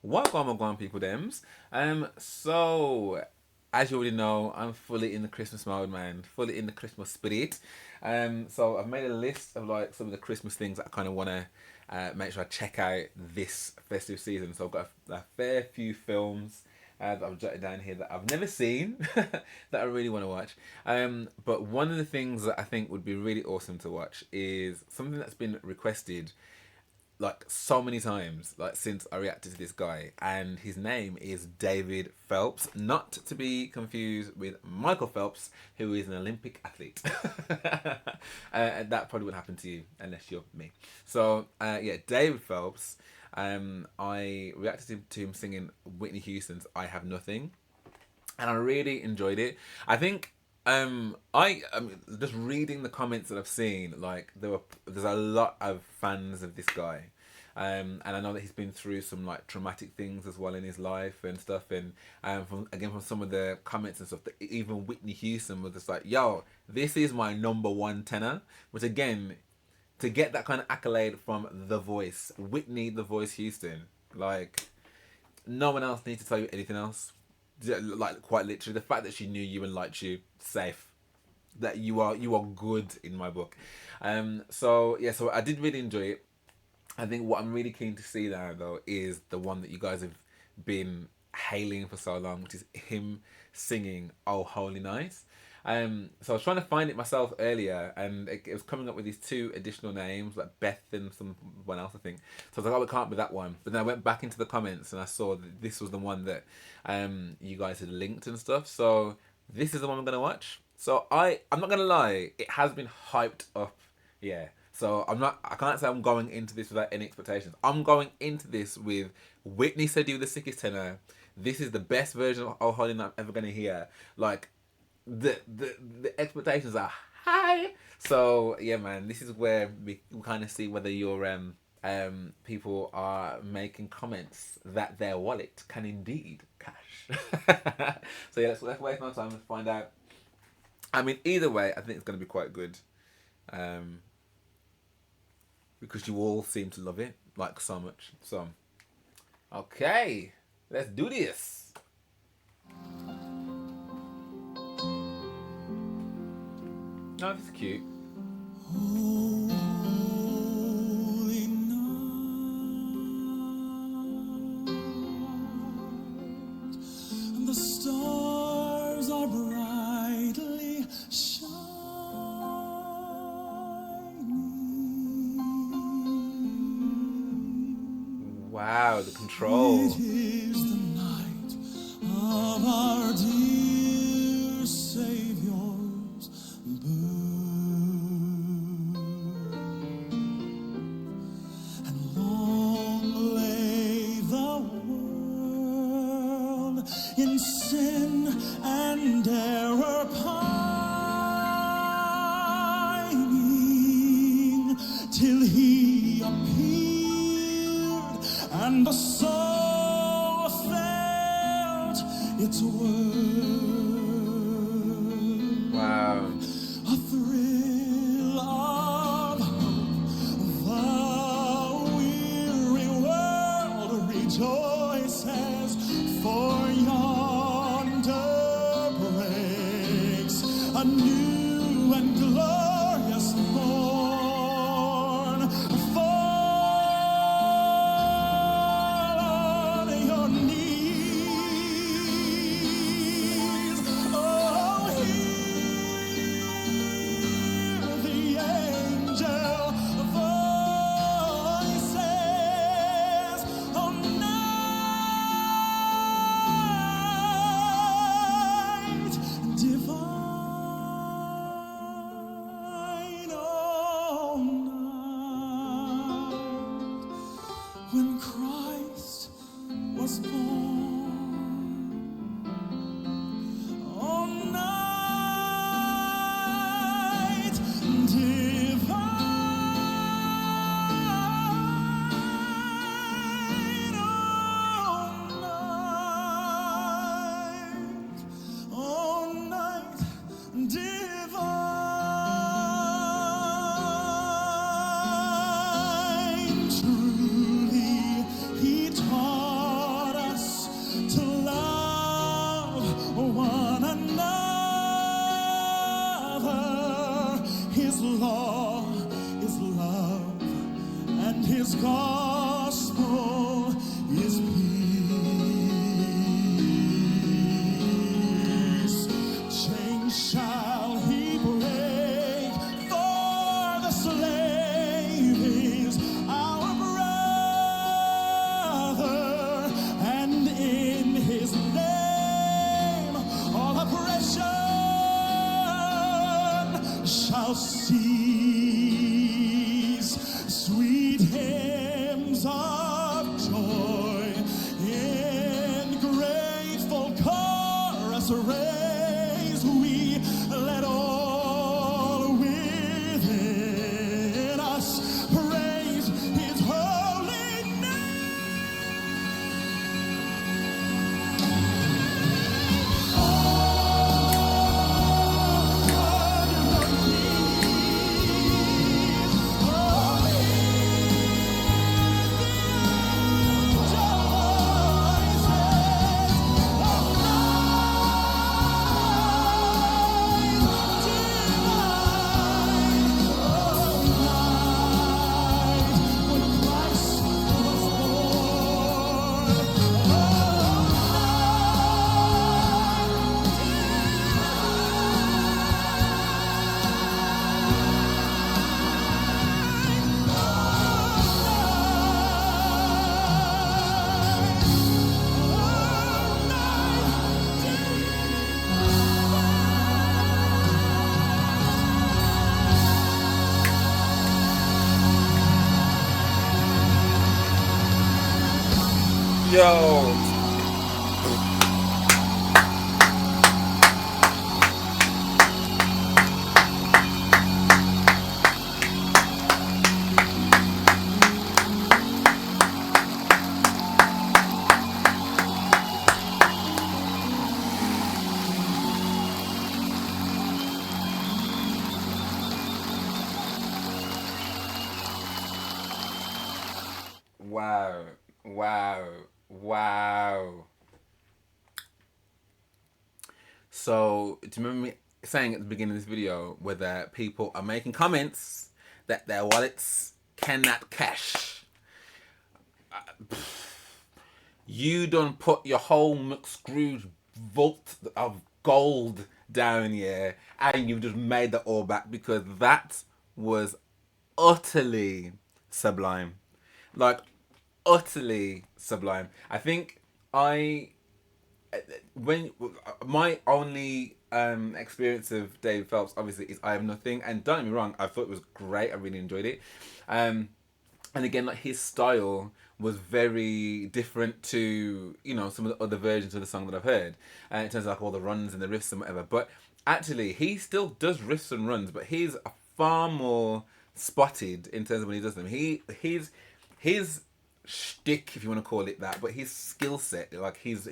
Welcome, welcome, people, Dems. So as you already know, I'm fully in the Christmas mode, man. Fully in the Christmas spirit. So I've made a list of like some of the Christmas things that I kind of want to make sure I check out this festive season. So I've got a fair few films that I've jotted down here that I've never seen that I really want to watch. But one of the things that I think would be really awesome to watch is something that's been requested like so many times, like since I reacted to this guy, and his name is David Phelps, not to be confused with Michael Phelps, who is an Olympic athlete. And that probably wouldn't happen to you unless you're me. So yeah, David Phelps. I reacted to him singing Whitney Houston's "I Have Nothing," and I really enjoyed it. I think I mean, just reading the comments that I've seen, like there's a lot of fans of this guy, and I know that he's been through some like traumatic things as well in his life and stuff, and from some of the comments and stuff, that even Whitney Houston was just like, "Yo, this is my number one tenor," which again, to get that kind of accolade from The Voice, Whitney the Voice Houston, like no one else needs to tell you anything else. Like quite literally, the fact that she knew you and liked you, safe. That you are good in my book. So yeah, so I did really enjoy it. I think what I'm really keen to see now though is the one that you guys have been hailing for so long, which is him singing "Oh Holy Night." So I was trying to find it myself earlier, and it was coming up with these two additional names, like Beth and someone else, I think. So I was like, oh, it can't be that one. But then I went back into the comments and I saw that this was the one that you guys had linked and stuff. So this is the one I'm gonna watch. So I'm not gonna lie, it has been hyped up, yeah. So I can't say I'm going into this without any expectations. I'm going into this with Whitney said you were the sickest tenor. This is the best version of Oh Holy Night I'm ever gonna hear. Like the expectations are high. So yeah, man, this is where we kind of see whether your people are making comments that their wallet can indeed cash. So yeah, let's waste no time and find out. I mean, either way, I think it's going to be quite good, because you all seem to love it like so much. So okay, let's do this. Oh, this is cute. Holy night, and the stars are brightly shining. Wow, the control. It is the night of our dear Savior's birth. In sin and error pining, till he appeared and the soul felt its worth. Wow. A thrill of hope, the weary world rejoices, for yonder breaks a new and glorious morn. Fall on your knees, oh, hear the angel voices, oh, night divine. his gospel is peace. Chains shall he break, for the slave is our brother, and in his name all oppression shall cease. Sweet hymns of joy in grateful chorus raise we, let all within us praise his holy name. Yo. Wow. Wow. Wow. So, do you remember me saying at the beginning of this video whether people are making comments that their wallets cannot cash? You done put your whole McScrooge vault of gold down here and you've just made that all back, because that was utterly sublime. Like, utterly sublime. I think when my only experience of David Phelps obviously is I Have Nothing, and don't get me wrong, I thought it was great. I really enjoyed it. And again, like, his style was very different to, you know, some of the other versions of the song that I've heard, in terms of like all the runs and the riffs and whatever. But actually, he still does riffs and runs, but he's far more spotted in terms of when he does them. His shtick, if you want to call it that, but his skill set, like his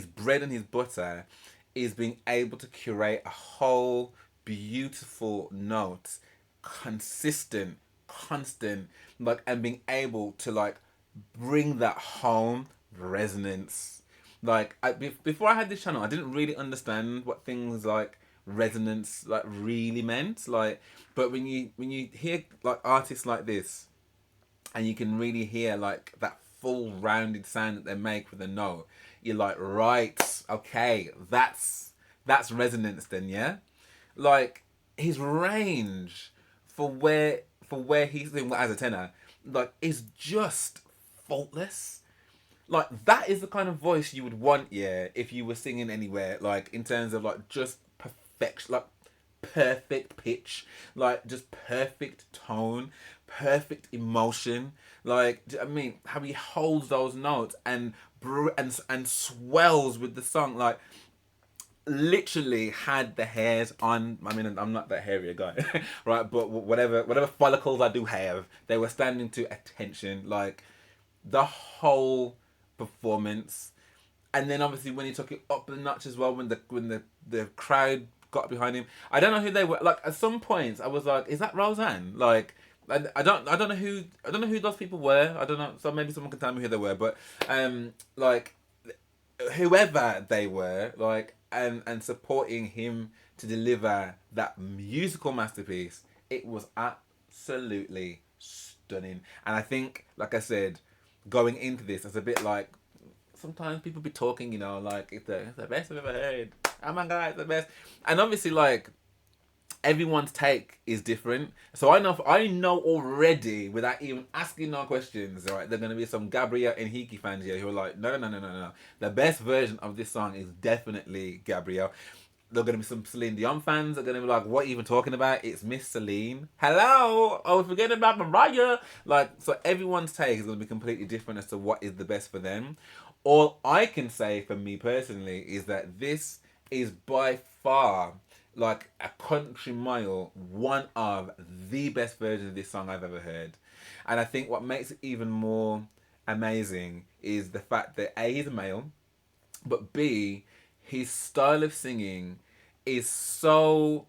bread and his butter, is being able to curate a whole beautiful note, consistent, constant, like, and being able to like bring that home resonance. Like, before I had this channel, I didn't really understand what things like resonance like really meant. Like, but when you hear like artists like this, and you can really hear like that full rounded sound that they make with a note, you're like, right, okay, that's resonance then, yeah. Like, his range for where he's doing as a tenor, like, is just faultless. Like, that is the kind of voice you would want, yeah, if you were singing anywhere, like, in terms of like just perfection, like perfect pitch, like just perfect tone, perfect emotion. Like, I mean, how he holds those notes and and swells with the song, like, literally had the hairs on. I mean, I'm not that hairy a guy, right? But whatever follicles I do have, they were standing to attention. Like, the whole performance, and then obviously when he took it up the notch as well, when the crowd got behind him. I don't know who they were. Like, at some points, I was like, "Is that Roseanne?" Like, I don't know who those people were. I don't know. So maybe someone can tell me who they were. But like, whoever they were, like, and supporting him to deliver that musical masterpiece, it was absolutely stunning. stunning. And I think, like I said, going into this, it's a bit like sometimes people be talking, like it's the best I've ever heard. Oh my god, it's the best. And obviously, like everyone's take is different. So I know already without even asking no questions, right? There are gonna be some Gabrielle and Hiki fans here who are like, no, no, no, no, no, no. The best version of this song is definitely Gabrielle. There are gonna be some Celine Dion fans that are gonna be like, what are you even talking about? It's Miss Celine. Hello! Oh, forget about Mariah. Like, so everyone's take is gonna be completely different as to what is the best for them. All I can say for me personally is that this is by far like a country mile one of the best versions of this song I've ever heard. And I think what makes it even more amazing is the fact that A, he's a male, but B, his style of singing is so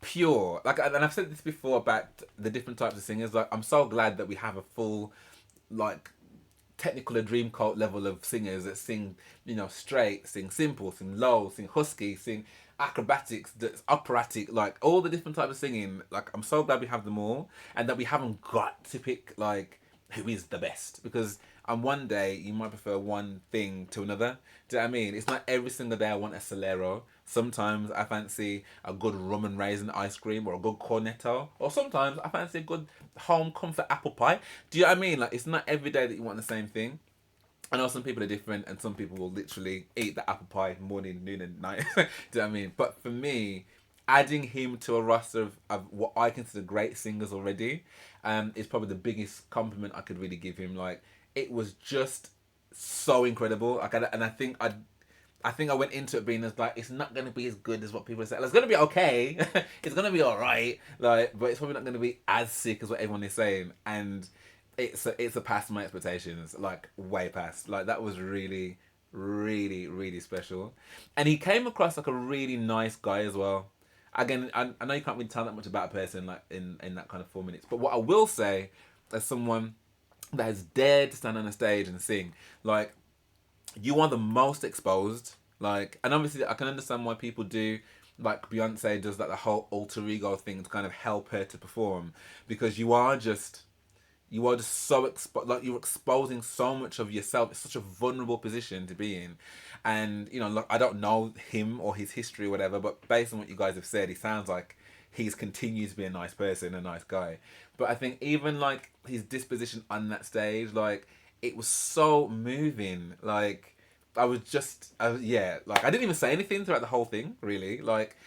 pure. Like, and I've said this before about the different types of singers. Like, I'm so glad that we have a full, like, technical dream cult level of singers that sing, straight, sing simple, sing low, sing husky, sing acrobatics, that's operatic, like all the different types of singing. Like, I'm so glad we have them all, and that we haven't got to pick like who is the best, because on one day you might prefer one thing to another. Do you know what I mean? It's not every single day I want a Solero. Sometimes I fancy a good rum and raisin ice cream or a good cornetto, or sometimes I fancy a good home comfort apple pie. Do you know what I mean? Like, it's not every day that you want the same thing. I know some people are different, and some people will literally eat the apple pie morning, noon, and night. Do you know what I mean? But for me, adding him to a roster of what I consider great singers already, is probably the biggest compliment I could really give him. Like, it was just so incredible. Like, and I think I went into it being as like, it's not gonna be as good as what people say. Like, it's gonna be okay. It's gonna be alright. Like, but it's probably not gonna be as sick as what everyone is saying. And it's a past my expectations, like way past. Like, that was really, really, really special. And he came across like a really nice guy as well. Again, I know you can't really tell that much about a person like in that kind of 4 minutes. But what I will say, as someone that has dared to stand on a stage and sing, like, you are the most exposed. Like, and obviously I can understand why people do, like Beyonce does, like the whole alter ego thing to kind of help her to perform, because you are just so like, you're exposing so much of yourself. It's such a vulnerable position to be in. And look, I don't know him or his history or whatever, but based on what you guys have said, he sounds like he's continued to be a nice person, a nice guy. But I think even like his disposition on that stage, like, it was so moving. Like, yeah, like, I didn't even say anything throughout the whole thing, really. Like,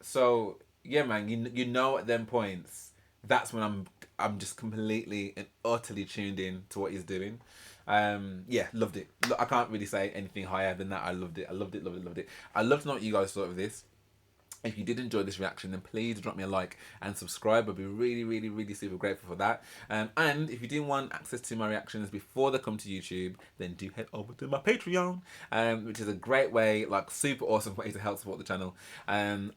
so yeah, man, at them points, that's when I'm just completely and utterly tuned in to what he's doing. Yeah, loved it. I can't really say anything higher than that. I loved it. I loved it, loved it, loved it. I'd love to know what you guys thought of this. If you did enjoy this reaction, then please drop me a like and subscribe. I'd be really, really, really super grateful for that. And if you didn't want access to my reactions before they come to YouTube, then do head over to my Patreon, which is a great way, like super awesome way to help support the channel. And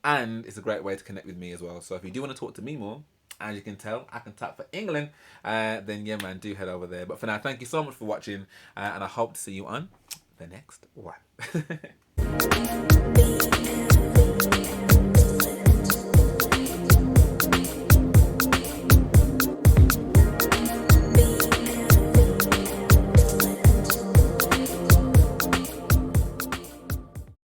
it's a great way to connect with me as well. So if you do want to talk to me more, as you can tell, I can tap for England, then yeah, man, do head over there. But for now, thank you so much for watching, and I hope to see you on the next one.